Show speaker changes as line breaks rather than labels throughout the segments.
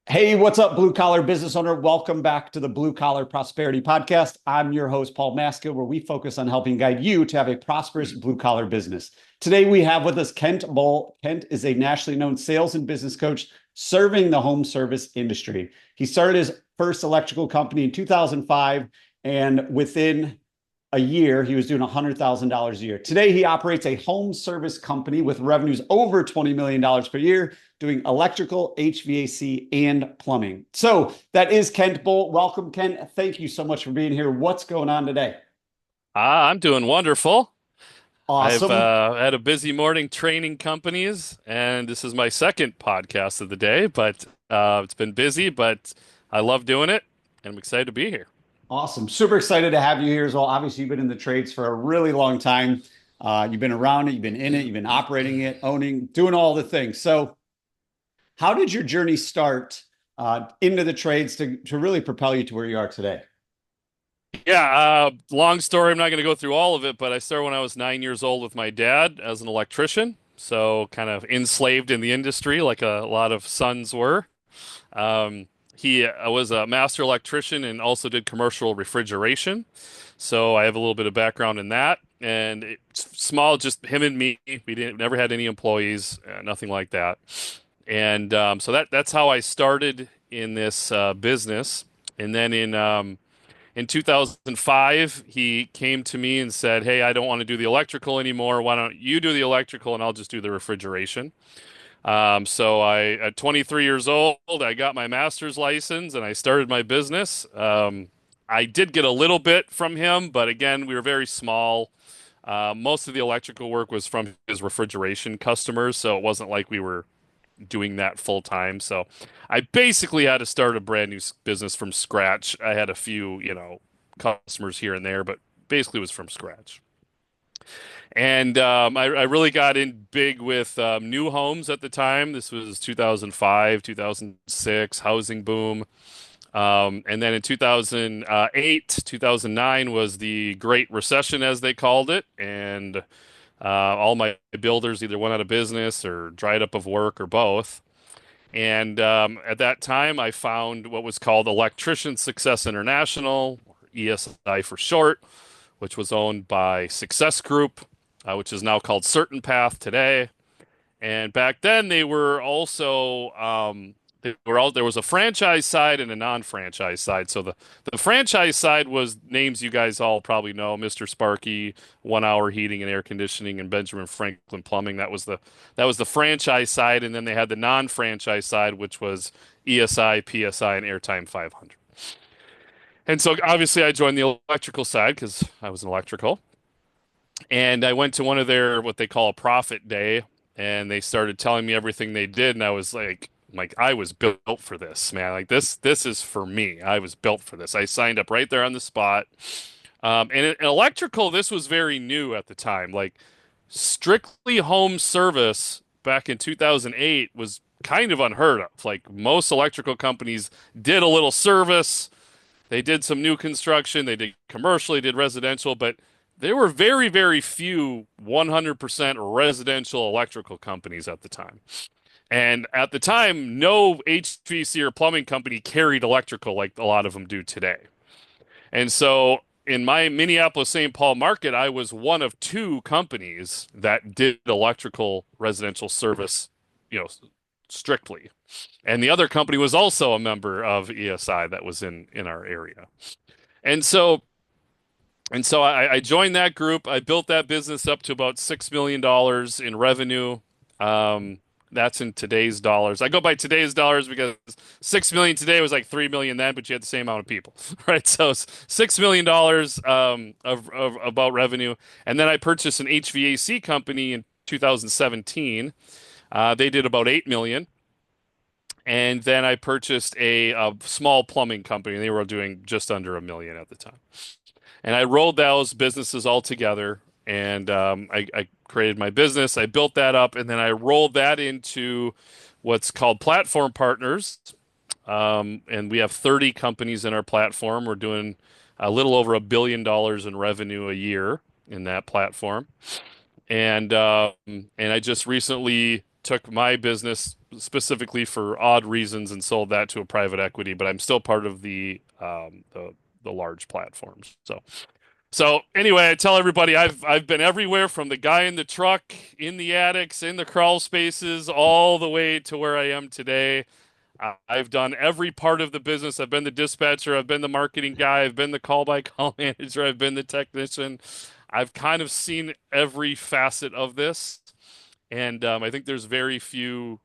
Hey, what's up, blue collar business owner? Welcome back to the Blue Collar Prosperity Podcast. I'm your host, Paul Maskill, where we focus on helping guide you to have a prosperous blue collar business. Today, we have with us Kent Boll. Kent is a nationally known sales and business coach serving the home service industry. He started his first electrical company in 2005, and within a year, he was doing $100,000 a year. Today, he operates a home service company with revenues over $20 million per year, doing electrical, HVAC, and plumbing. So that is Kent Boll. Welcome, Kent. Thank you so much for being here. What's going on today?
I'm doing wonderful. I've
Awesome.
had a busy morning training companies, and this is my second podcast of the day, but it's been busy, but I love doing it, and I'm excited to be here.
Awesome. Super excited to have you here as well. Obviously, you've been in the trades for a really long time. You've been around it, you've been in it, you've been operating it, owning, doing all the things. So, how did your journey start into the trades to really propel you to where you are today?
Yeah, long story. I'm not going to go through all of it, but I started when I was 9 years old with my dad as an electrician, so kind of enslaved in the industry like a lot of sons were. He was a master electrician and also did commercial refrigeration. So I have a little bit of background in that. And it's small, just him and me. We didn't never had any employees, nothing like that. And so that's how I started in this business. And then in 2005, he came to me and said, "Hey, I don't want to do the electrical anymore. Why don't you do the electrical and I'll just do the refrigeration?" At 23 years old, I got my master's license and I started my business. I did get a little bit from him, but again, we were very small. Most of the electrical work was from his refrigeration customers, so it wasn't like we were doing that full time. So I basically had to start a brand new business from scratch. I had a few, customers here and there, but basically it was from scratch. And I really got in big with new homes at the time. This was 2005, 2006, housing boom. And then in 2008, 2009 was the Great Recession, as they called it. And all my builders either went out of business or dried up of work or both. And at that time, I found what was called Electrician Success International, ESI for short, which was owned by Success Group, which is now called Certain Path today. And back then, they were also there was a franchise side and a non-franchise side. So the franchise side was names you guys all probably know: Mr. Sparky, 1 Hour Heating and Air Conditioning, and Benjamin Franklin Plumbing. That was the franchise side, and then they had the non-franchise side, which was ESI, PSI, and Airtime 500. And so obviously, I joined the electrical side because I was an electrical. And I went to one of their what they call a profit day, and they started telling me everything they did, and I was like I was built for this, man. Like this is for me. I was built for this. I signed up right there on the spot. In electrical, this was very new at the time. Like strictly home service back in 2008 was kind of unheard of. Like most electrical companies did a little service, they did some new construction, they did commercial, they did residential, but there were very, very few 100% residential electrical companies at the time. And at the time, no HVAC or plumbing company carried electrical like a lot of them do today. And so in my Minneapolis St. Paul market, I was one of two companies that did electrical residential service, you know, strictly. And the other company was also a member of ESI that was in our area. And so I joined that group. I built that business up to about $6 million in revenue. That's in today's dollars. I go by today's dollars because 6 million today was like 3 million then, but you had the same amount of people, right? So it's $6 million of about revenue, and then I purchased an HVAC company in 2017. They did about 8 million, and then I purchased a small plumbing company. They were doing just under 1 million at the time. And I rolled those businesses all together, and I created my business. I built that up, and then I rolled that into what's called platform partners. And we have 30 companies in our platform. We're doing a little over $1 billion in revenue a year in that platform. And I just recently took my business specifically for odd reasons and sold that to a private equity, but I'm still part of the large platforms. So anyway, I tell everybody I've been everywhere from the guy in the truck, in the attics, in the crawl spaces, all the way to where I am today. I've done every part of the business. I've been the dispatcher, I've been the marketing guy, I've been the call by call manager, I've been the technician. I've kind of seen every facet of this. And I think there's very few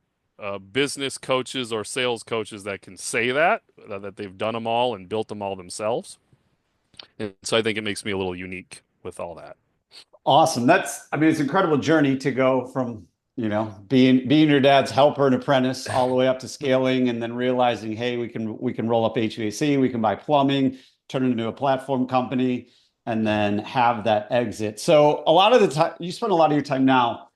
business coaches or sales coaches that can say that they've done them all and built them all themselves. And so I think it makes me a little unique with all that.
Awesome. I mean, it's an incredible journey to go from, being your dad's helper and apprentice all the way up to scaling and then realizing, hey, we can roll up HVAC, we can buy plumbing, turn it into a platform company, and then have that exit. So a lot of the time, you spend a lot of your time now.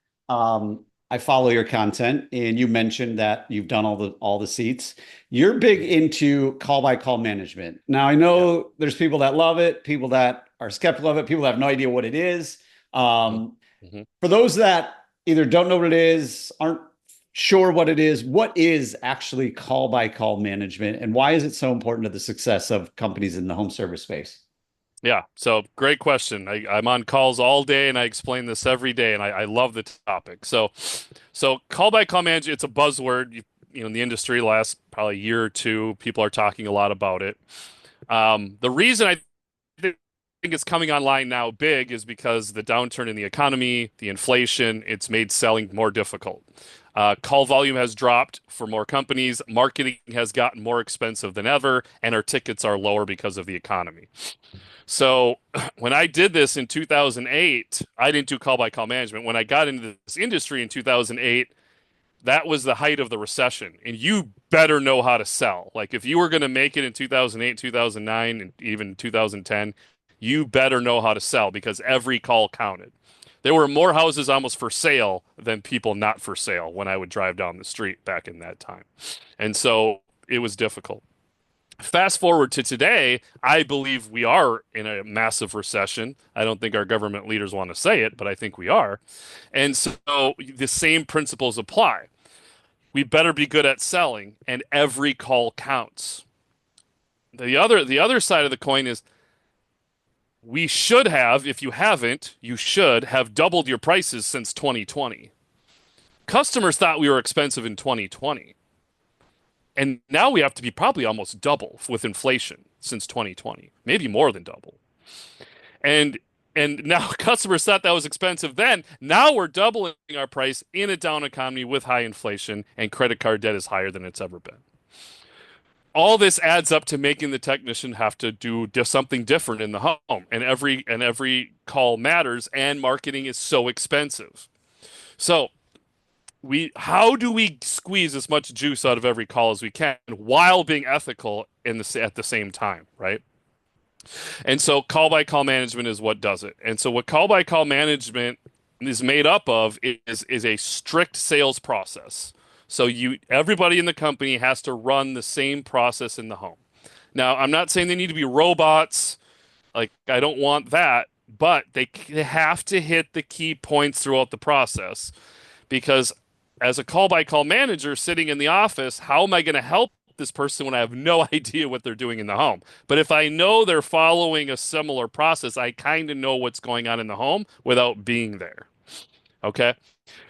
I follow your content, and you mentioned that you've done all the seats. You're big into call by call management. Now, I know there's people that love it, people that are skeptical of it, people that have no idea what it is.
Mm-hmm.
For those that either don't know what it is, aren't sure what it is, what is actually call by call management, and why is it so important to the success of companies in the home service space?
Yeah, so great question. I'm on calls all day and I explain this every day and I love the topic. So call by call management, it's a buzzword. In the industry, last probably year or two, people are talking a lot about it. The reason I think it's coming online now big is because the downturn in the economy, the inflation, it's made selling more difficult. Call volume has dropped for more companies. Marketing has gotten more expensive than ever, and our tickets are lower because of the economy. So when I did this in 2008, I didn't do call by call management. When I got into this industry in 2008, that was the height of the recession. And you better know how to sell. Like if you were going to make it in 2008, 2009, and even 2010, you better know how to sell because every call counted. There were more houses almost for sale than people not for sale when I would drive down the street back in that time. And so it was difficult. Fast forward to today, I believe we are in a massive recession. I don't think our government leaders want to say it, but I think we are. And so the same principles apply. We better be good at selling, and every call counts. The other side of the coin is we should have, if you haven't, you should have doubled your prices since 2020. Customers thought we were expensive in 2020. And now we have to be probably almost double with inflation since 2020, maybe more than double. And now customers thought that was expensive then. Now we're doubling our price in a down economy with high inflation, and credit card debt is higher than it's ever been. All this adds up to making the technician have to do something different in the home, and every call matters, and marketing is so expensive. So how do we squeeze as much juice out of every call as we can while being ethical at the same time, right? And so call by call management is what does it. And so what call by call management is made up of is a strict sales process. So everybody in the company has to run the same process in the home. Now, I'm not saying they need to be robots. Like, I don't want that, but they have to hit the key points throughout the process because as a call-by-call manager sitting in the office, how am I going to help this person when I have no idea what they're doing in the home? But if I know they're following a similar process, I kind of know what's going on in the home without being there. Okay?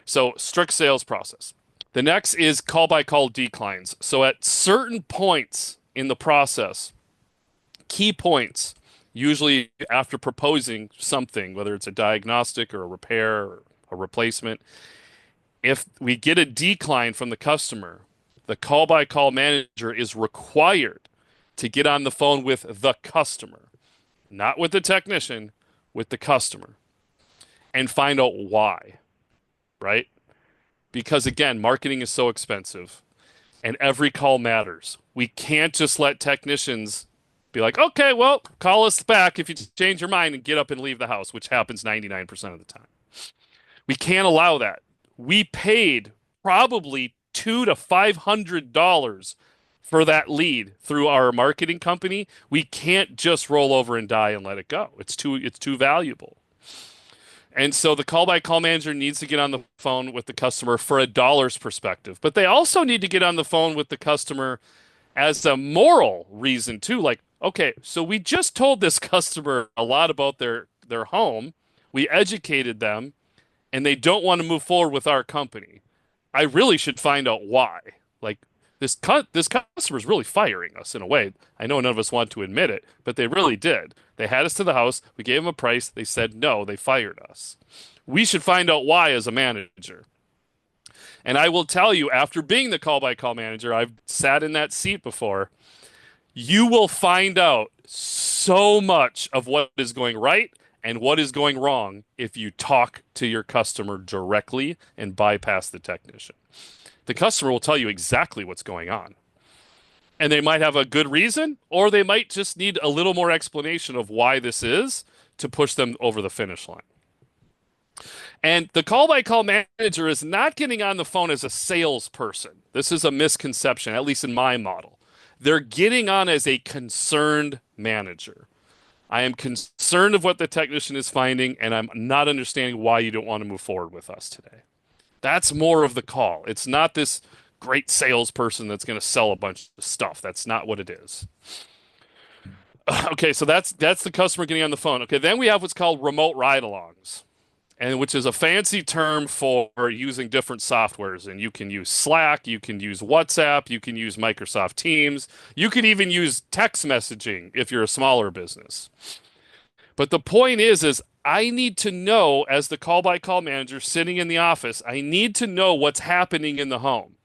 So strict sales process. The next is call-by-call declines. So at certain points in the process, key points, usually after proposing something, whether it's a diagnostic or a repair or a replacement, if we get a decline from the customer, the call-by-call manager is required to get on the phone with the customer, not with the technician, with the customer, and find out why, right? Because again, marketing is so expensive and every call matters. We can't just let technicians be like, okay, well, call us back if you change your mind and get up and leave the house, which happens 99% of the time. We can't allow that. We paid probably $200 to $500 for that lead through our marketing company. We can't just roll over and die and let it go. It's too valuable. And so the call by call manager needs to get on the phone with the customer for a dollar's perspective, but they also need to get on the phone with the customer as a moral reason too. Like, okay, so we just told this customer a lot about their home. We educated them and they don't want to move forward with our company. I really should find out why. Like this customer is really firing us in a way. I know none of us want to admit it, but they really did. They had us to the house. We gave them a price. They said no. They fired us. We should find out why as a manager. And I will tell you, after being the call by call manager, I've sat in that seat before. You will find out so much of what is going right and what is going wrong if you talk to your customer directly and bypass the technician. The customer will tell you exactly what's going on. And they might have a good reason, or they might just need a little more explanation of why this is to push them over the finish line. And the call by call manager is not getting on the phone as a salesperson. This is a misconception, at least in my model. They're getting on as a concerned manager. I am concerned of what the technician is finding, and I'm not understanding why you don't want to move forward with us today. That's more of the call. It's not this great salesperson that's going to sell a bunch of stuff. That's not what it is. Okay, so that's the customer getting on the phone. Okay, then we have what's called remote ride-alongs, and which is a fancy term for using different softwares. And you can use Slack, you can use WhatsApp, you can use Microsoft Teams, you can even use text messaging if you're a smaller business. But the point is I need to know, as the call-by-call manager sitting in the office, I need to know what's happening in the home.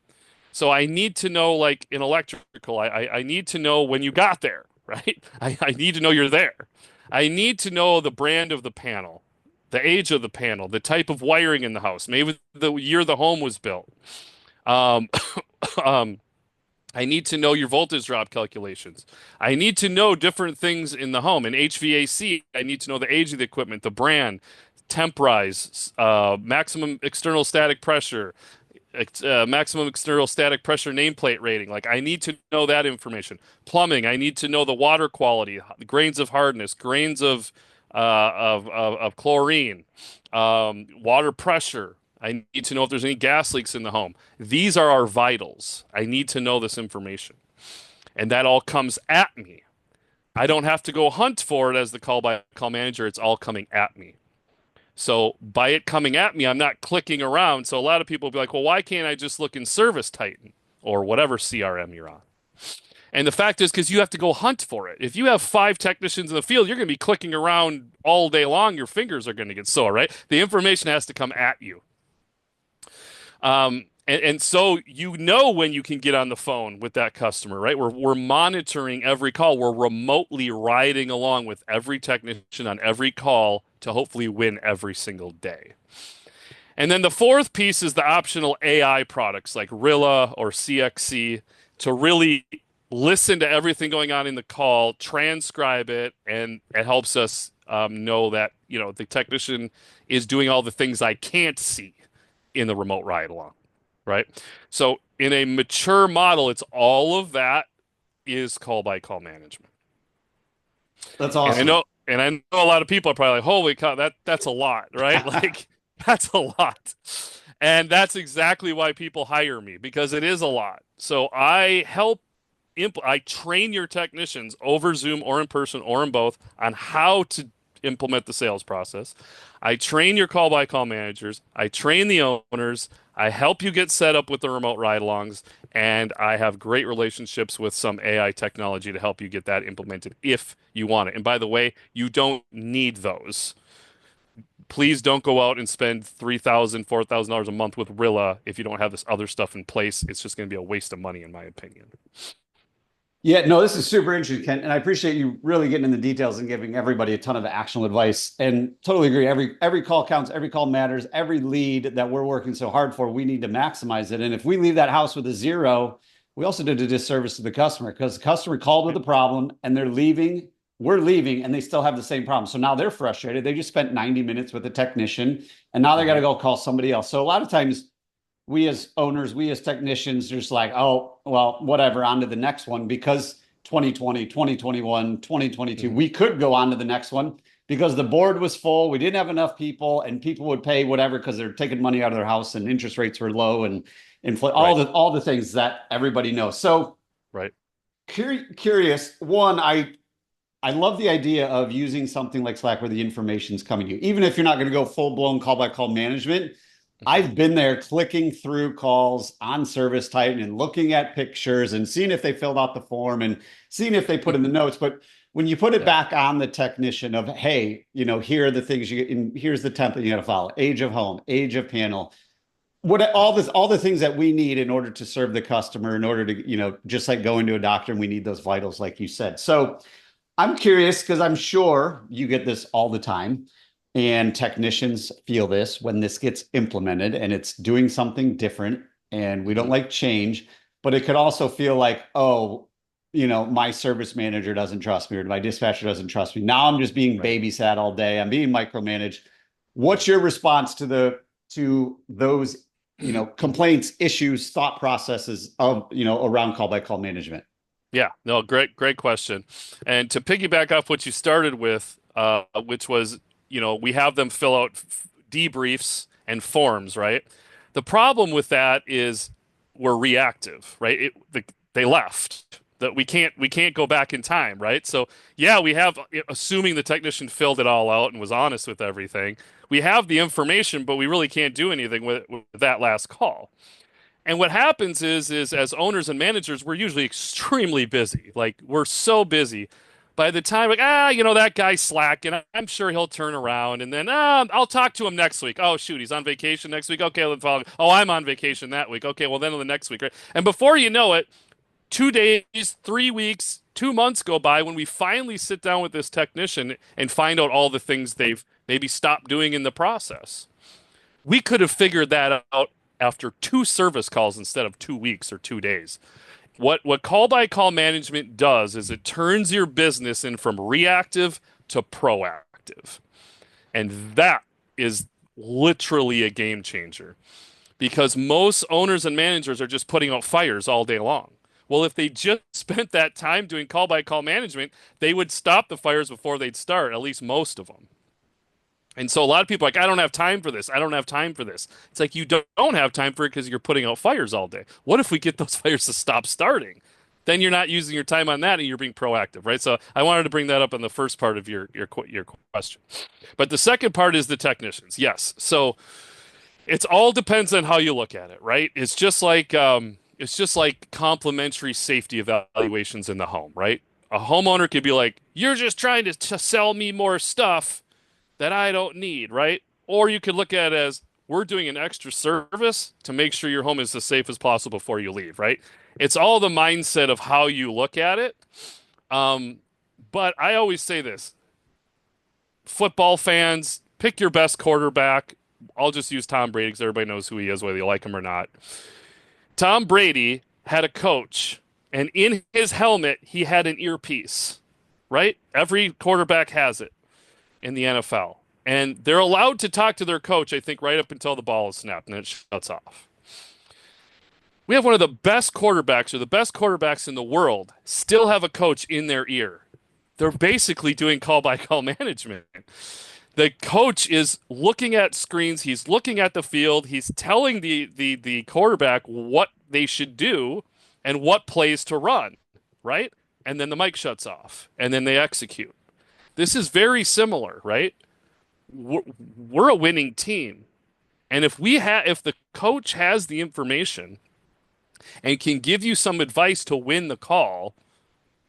So I need to know, like in electrical, I need to know when you got there, right? I need to know you're there. I need to know the brand of the panel, the age of the panel, the type of wiring in the house, maybe the year the home was built. I need to know your voltage drop calculations. I need to know different things in the home. In HVAC, I need to know the age of the equipment, the brand, temp rise, maximum external static pressure, maximum external static pressure nameplate rating. Like, I need to know that information. Plumbing, I need to know the water quality, grains of hardness, grains of chlorine, water pressure. I need to know if there's any gas leaks in the home. These are our vitals. I need to know this information. And that all comes at me. I don't have to go hunt for it as the call-by-call manager. It's all coming at me. So by it coming at me, I'm not clicking around. So a lot of people will be like, well, why can't I just look in Service Titan or whatever CRM you're on? And the fact is, because you have to go hunt for it. If you have 5 technicians in the field, you're going to be clicking around all day long. Your fingers are going to get sore, right? The information has to come at you. And so you know when you can get on the phone with that customer, right? We're monitoring every call. We're remotely riding along with every technician on every call to hopefully win every single day. And then the fourth piece is the optional AI products like Rilla or CXC to really listen to everything going on in the call, transcribe it, and it helps us know that, you know, the technician is doing all the things I can't see in the remote ride along, right? So in a mature model, it's all of that is call by call management.
That's awesome.
And I know a lot of people are probably like, holy cow, that's a lot, right? Like, that's a lot. And that's exactly why people hire me, because it is a lot. So I train your technicians over Zoom or in person or in both on how to implement the sales process. I train your call-by-call managers. I train the owners. I help you get set up with the remote ride-alongs, and I have great relationships with some AI technology to help you get that implemented if you want it. And by the way, you don't need those. Please don't go out and spend $3,000, $4,000 a month with Rilla if you don't have this other stuff in place. It's just going to be a waste of money, in my opinion.
Yeah, no, this is super interesting, Ken, and I appreciate you really getting in the details and giving everybody a ton of actionable advice. And totally agree. Every call counts, every call matters, every lead that we're working so hard for, we need to maximize it. And if we leave that house with a 0, we also did a disservice to the customer, because the customer called with a problem and they're leaving, we're leaving, and they still have the same problem. So now they're frustrated. They just spent 90 minutes with a technician, and now they got to go call somebody else. So a lot of times, we as owners, we as technicians, just like, oh, well, whatever, on to the next one, because 2020, 2021, 2022, we could go on to the next one. because the board was full. We didn't have enough people, and people would pay whatever because they're taking money out of their house, and interest rates were low, and
Right.
all the things that everybody knows. So
Right.
curious. One, I love the idea of using something like Slack where the information's coming to you, even if you're not going to go full blown call by call management.
Mhm.
I've been there clicking through calls on Service Titan and looking at pictures and seeing if they filled out the form and seeing if they put in the notes. But when you put it
Yeah.
back on the technician of, hey, here are the things here's the template you got to follow: age of home, age of panel, what
Yeah.
all the things that we need in order to serve the customer, in order to, just like going to a doctor, and we need those vitals, like you said. So I'm curious because I'm sure you get this all the time, and technicians feel this when this gets implemented and it's doing something different, and we don't
Mhm.
like change, but it could also feel like, oh, my service manager doesn't trust me or my dispatcher doesn't trust me. Now I'm just being
Right.
babysat all day. I'm being micromanaged. What's your response to those, complaints, issues, thought processes of, around call by call management?
Yeah, no, great question. And to piggyback off what you started with, which was, we have them fill out debriefs and forms, right? The problem with that is we're reactive, right? They left. That we can't go back in time, right? So yeah, we have, assuming the technician filled it all out and was honest with everything, we have the information, but we really can't do anything with that last call. And what happens is as owners and managers, we're usually extremely busy. Like we're so busy. By the time like that guy's slack, and I'm sure he'll turn around, and then I'll talk to him next week. Oh shoot, he's on vacation next week. Okay, let's follow. Oh, I'm on vacation that week. Okay, well then the next week, right? And before you know it, 2 days, 3 weeks, 2 months go by when we finally sit down with this technician and find out all the things they've maybe stopped doing in the process. We could have figured that out after two service calls instead of 2 weeks or 2 days. What call by call management does is it turns your business in from reactive to proactive. And that is literally a game changer because most owners and managers are just putting out fires all day long. Well, if they just spent that time doing call by call management, they would stop the fires before they'd start, at least most of them. And so a lot of people are like, I don't have time for this. I don't have time for this. It's like you don't have time for it because you're putting out fires all day. What if we get those fires to stop starting? Then you're not using your time on that and you're being proactive, right? So I wanted to bring that up in the first part of your question. But the second part is the technicians. Yes. So it's all depends on how you look at it, right? It's just like complementary safety evaluations in the home, right? A homeowner could be like, "You're just trying to sell me more stuff that I don't need," right? Or you could look at it as we're doing an extra service to make sure your home is as safe as possible before you leave, right? It's all the mindset of how you look at it. Um, but I always say this, football fans, pick your best quarterback. I'll just use Tom Brady because everybody knows who he is, whether you like him or not. Tom Brady had a coach, and in his helmet, he had an earpiece, right? Every quarterback has it in the NFL. And they're allowed to talk to their coach, I think, right up until the ball is snapped and it shuts off. We have one of the best quarterbacks, or the best quarterbacks in the world, still have a coach in their ear. They're basically doing call by call management. The coach is looking at screens, he's looking at the field, he's telling the quarterback what they should do and what plays to run, right? And then the mic shuts off and then they execute. This is very similar, right? We're a winning team. And if the coach has the information and can give you some advice to win the call,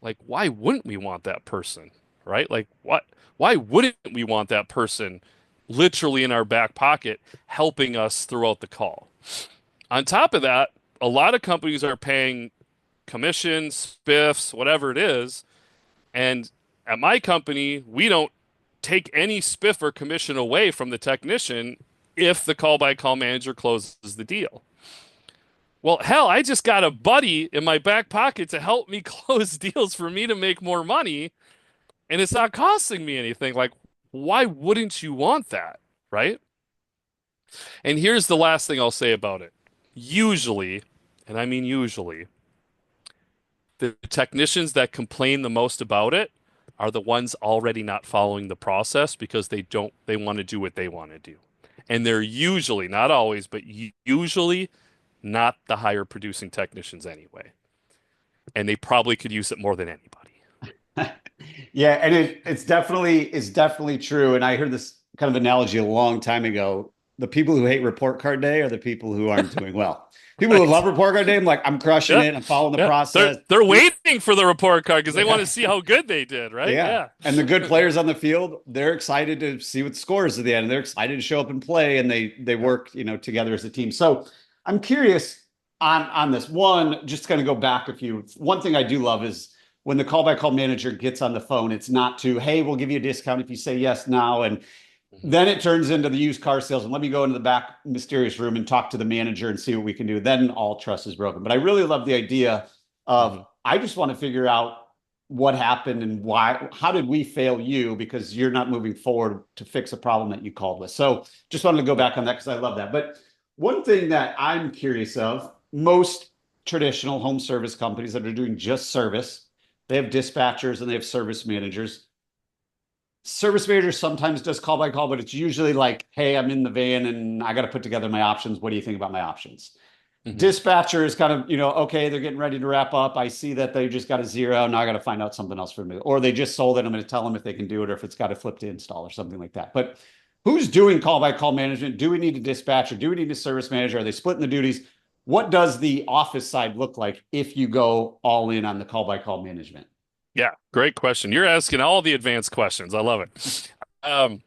like why wouldn't we want that person, right? Like why wouldn't we want that person literally in our back pocket helping us throughout the call? On top of that, a lot of companies are paying commissions, spiffs, whatever it is, and at my company, we don't take any spiff or commission away from the technician if the call by call manager closes the deal. Well, hell, I just got a buddy in my back pocket to help me close deals for me to make more money, and it's not costing me anything. Like, why wouldn't you want that, right? And here's the last thing I'll say about it. Usually, and I mean usually, the technicians that complain the most about it, are the ones already not following the process because they want to do what they want to do. And they're usually, not always, but usually not the higher producing technicians anyway. And they probably could use it more than anybody.
Yeah, and it's definitely true. And I heard this kind of analogy a long time ago. The people who hate report card day are the people who aren't doing well. People who love
Right.
report card day, I'm like, I'm crushing
Yeah.
it. I'm following the
Yeah. They're
process.
they're waiting for the report card because they want to
Yeah.
see how good they did, right?
Yeah.
Yeah.
And the good players on the field, they're excited to see what the score is at the end. They're excited to show up and play, and they work, together as a team. So I'm curious on this one, just kind of go back a few. One thing I do love is when the call by call manager gets on the phone, it's not to, hey, we'll give you a discount if you say yes now. And
Mhm.
then it turns into the used car sales. And let me go into the back mysterious room and talk to the manager and see what we can do. Then all trust is broken. But I really love the idea of,
Mhm.
I just want to figure out what happened and why, how did we fail you because you're not moving forward to fix a problem that you called with. So just wanted to go back on that because I love that. But one thing that I'm curious of, most traditional home service companies that are doing just service, they have dispatchers and they have service managers. Service manager sometimes does call by call, but it's usually like, hey, I'm in the van and I got to put together my options. What do you think about my options?
Mhm.
Dispatcher is kind of, okay, they're getting ready to wrap up. I see that they just got a zero. Now I got to find out something else for me. Or they just sold it. I'm going to tell them if they can do it or if it's got to flip to install or something like that. But who's doing call by call management? Do we need a dispatcher? Do we need a service manager? Are they splitting the duties? What does the office side look like if you go all in on the call by call management?
Yeah, great question. You're asking all the advanced questions. I love it. Um,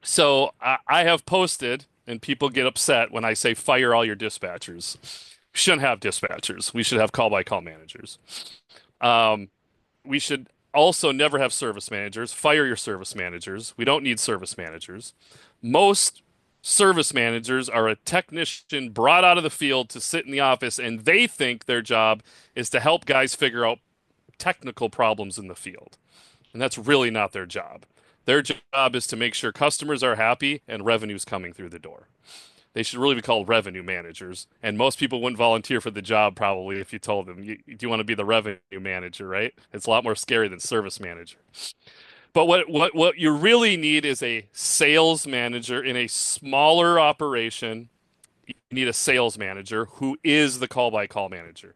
so I have posted, and people get upset when I say fire all your dispatchers. We shouldn't have dispatchers. We should have call-by-call managers. Um, we should also never have service managers. Fire your service managers. We don't need service managers. Most service managers are a technician brought out of the field to sit in the office, and they think their job is to help guys figure out technical problems in the field. And that's really not their job. Their job is to make sure customers are happy and revenue's coming through the door. They should really be called revenue managers. And most people wouldn't volunteer for the job probably if you told them, do you want to be the revenue manager, right? It's a lot more scary than service manager. But what you really need is a sales manager in a smaller operation. You need a sales manager who is the call by call manager.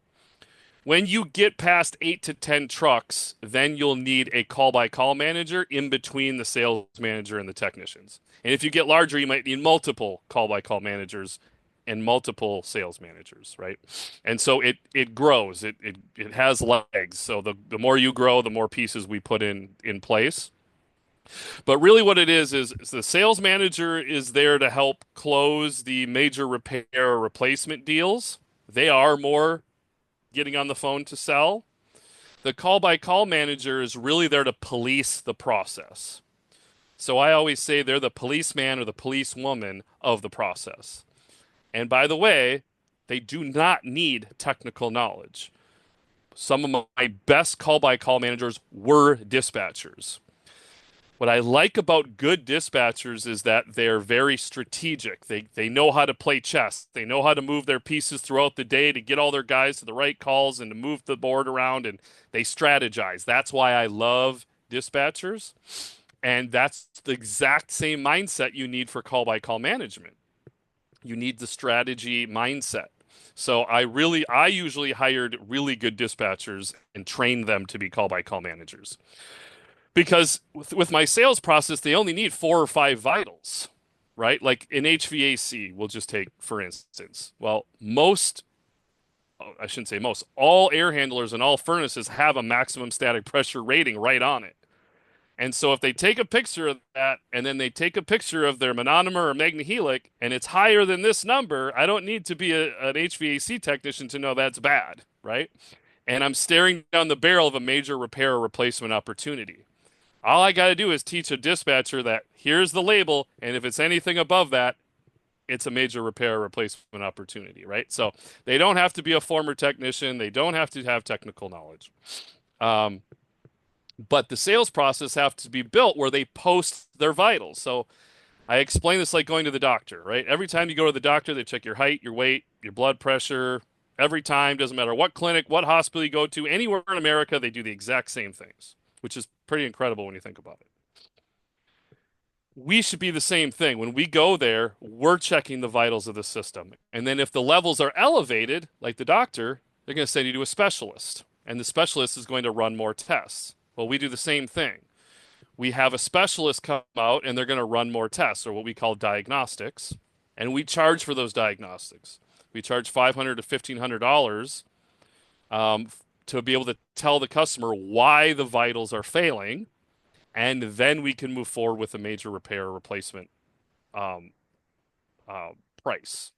When you get past 8 to 10 trucks, then you'll need a call-by-call manager in between the sales manager and the technicians. And if you get larger, you might need multiple call-by-call managers and multiple sales managers, right? And so it grows. It has legs. So the more you grow, the more pieces we put in place. But really what it is the sales manager is there to help close the major repair or replacement deals. They are more getting on the phone to sell. The call by call manager is really there to police the process. So I always say they're the policeman or the policewoman of the process. And by the way, they do not need technical knowledge. Some of my best call by call managers were dispatchers. What I like about good dispatchers is that they're very strategic. They know how to play chess. They know how to move their pieces throughout the day to get all their guys to the right calls and to move the board around, and they strategize. That's why I love dispatchers. And that's the exact same mindset you need for call by call management. You need the strategy mindset. So I usually hired really good dispatchers and trained them to be call by call managers. Because with my sales process, they only need 4 or 5 vitals, right? Like in HVAC, we'll just take for instance. Well, I shouldn't say most, all air handlers and all furnaces have a maximum static pressure rating right on it. And so if they take a picture of that and then they take a picture of their manometer or magnehelic and it's higher than this number, I don't need to be an HVAC technician to know that's bad, right? And I'm staring down the barrel of a major repair or replacement opportunity. All I got to do is teach a dispatcher that here's the label, and if it's anything above that, it's a major repair or replacement opportunity, right? So they don't have to be a former technician. They don't have to have technical knowledge. Um, but the sales process have to be built where they post their vitals. So I explain this like going to the doctor, right? Every time you go to the doctor, they check your height, your weight, your blood pressure. Every time, doesn't matter what clinic, what hospital you go to, anywhere in America, they do the exact same things, which is pretty incredible when you think about it. We should be the same thing. When we go there, we're checking the vitals of the system. And then if the levels are elevated, like the doctor, they're going to send you to a specialist. And the specialist is going to run more tests. Well, we do the same thing. We have a specialist come out and they're going to run more tests, or what we call diagnostics. And we charge for those diagnostics. We charge $500 to $1,500 to be able to tell the customer why the vitals are failing, and then we can move forward with a major repair or replacement price.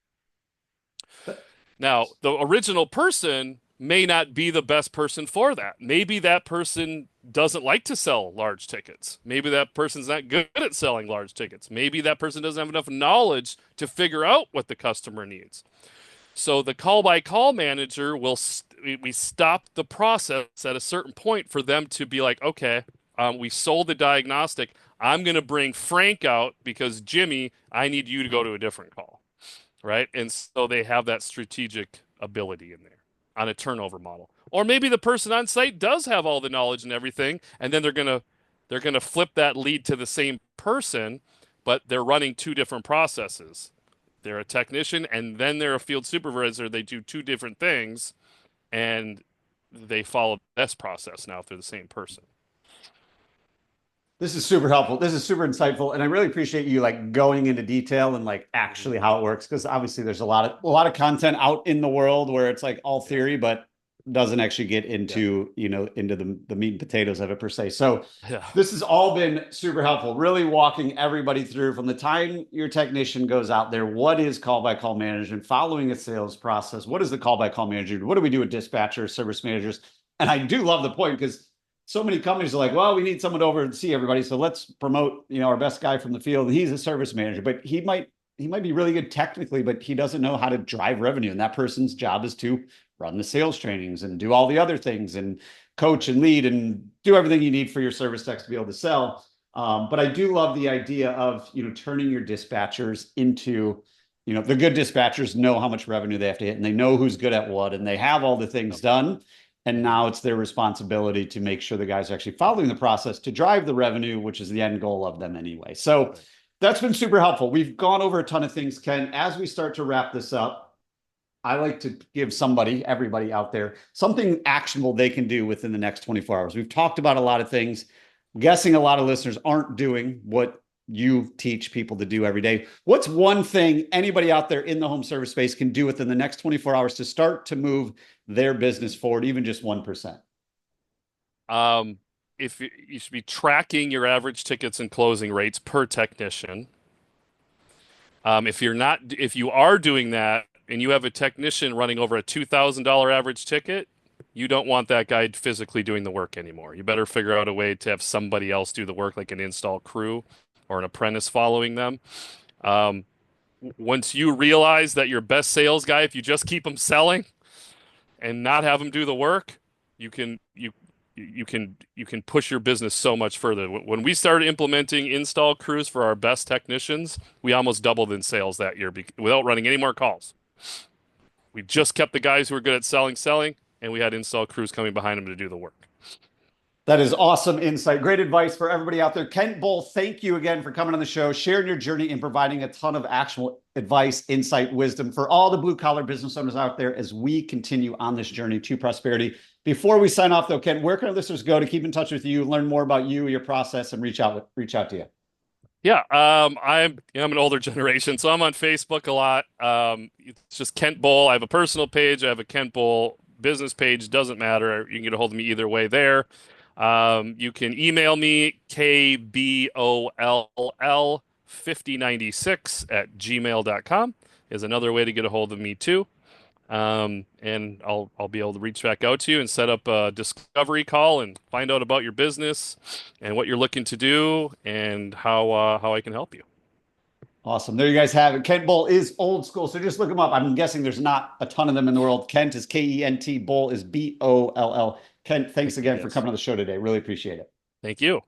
Now, the original person may not be the best person for that. Maybe that person doesn't like to sell large tickets. Maybe that person's not good at selling large tickets. Maybe that person doesn't have enough knowledge to figure out what the customer needs. So the call-by-call manager we stop the process at a certain point for them to be like, okay, we sold the diagnostic. I'm going to bring Frank out because Jimmy, I need you to go to a different call, right? And so they have that strategic ability in there on a turnover model. Or maybe the person on site does have all the knowledge and everything, and then they're going to flip that lead to the same person, but they're running two different processes. They're a technician and then they're a field supervisor. They do two different things, and they follow this process now if they're the same person.
This is super helpful. This is super insightful. And I really appreciate you like going into detail and like actually how it works. Because obviously there's a lot of content out in the world where it's like all theory, but doesn't actually get into, into the meat and potatoes of it per se. So this has all been super helpful, really walking everybody through from the time your technician goes out there. What is call by call management, following a sales process? What is the call by call manager? What do we do with dispatchers, service managers? And I do love the point because so many companies are like, well, we need someone over and see everybody. So let's promote, our best guy from the field. He's a service manager, but he might be really good technically, but he doesn't know how to drive revenue. And that person's job is to run the sales trainings and do all the other things and coach and lead and do everything you need for your service techs to be able to sell. But I do love the idea of, turning your dispatchers into, the good dispatchers know how much revenue they have to hit and they know who's good at what, and they have all the things done. And now it's their responsibility to make sure the guys are actually following the process to drive the revenue, which is the end goal of them anyway. So that's been super helpful. We've gone over a ton of things, Ken. As we start to wrap this up, I like to give everybody out there, something actionable they can do within the next 24 hours. We've talked about a lot of things. I'm guessing a lot of listeners aren't doing what you teach people to do every day. What's one thing anybody out there in the home service space can do within the next 24 hours to start to move their business forward, even just 1%?
If you should be tracking your average tickets and closing rates per technician. If you are doing that and you have a technician running over a $2,000 average ticket, you don't want that guy physically doing the work anymore. You better figure out a way to have somebody else do the work, like an install crew or an apprentice following them. Once you realize that your best sales guy, if you just keep him selling and not have him do the work, you can push your business so much further. When we started implementing install crews for our best technicians, we almost doubled in sales that year without running any more calls. We just kept the guys who were good at selling, and we had install crews coming behind them to do the work.
That is awesome insight. Great advice for everybody out there. Ken Boll, thank you again for coming on the show, sharing your journey and providing a ton of actual advice, insight, wisdom for all the blue collar business owners out there as we continue on this journey to prosperity. Before we sign off though, Ken, where can our listeners go to keep in touch with you, learn more about you, your process, and reach out to you?
Yeah, I'm an older generation, so I'm on Facebook a lot. It's just Kent Boll. I have a personal page. I have a Kent Boll business page. Doesn't matter. You can get a hold of me either way there. You can email me, kboll5096@gmail.com is another way to get a hold of me too. And I'll be able to reach back out to you and set up a discovery call and find out about your business and what you're looking to do and how I can help you.
Awesome. There you guys have it. Kent Boll is old school, so just look him up. I'm guessing there's not a ton of them in the world. Kent is Kent, Boll is Boll. Kent, thanks again for coming on the show today. Really appreciate it.
Thank you.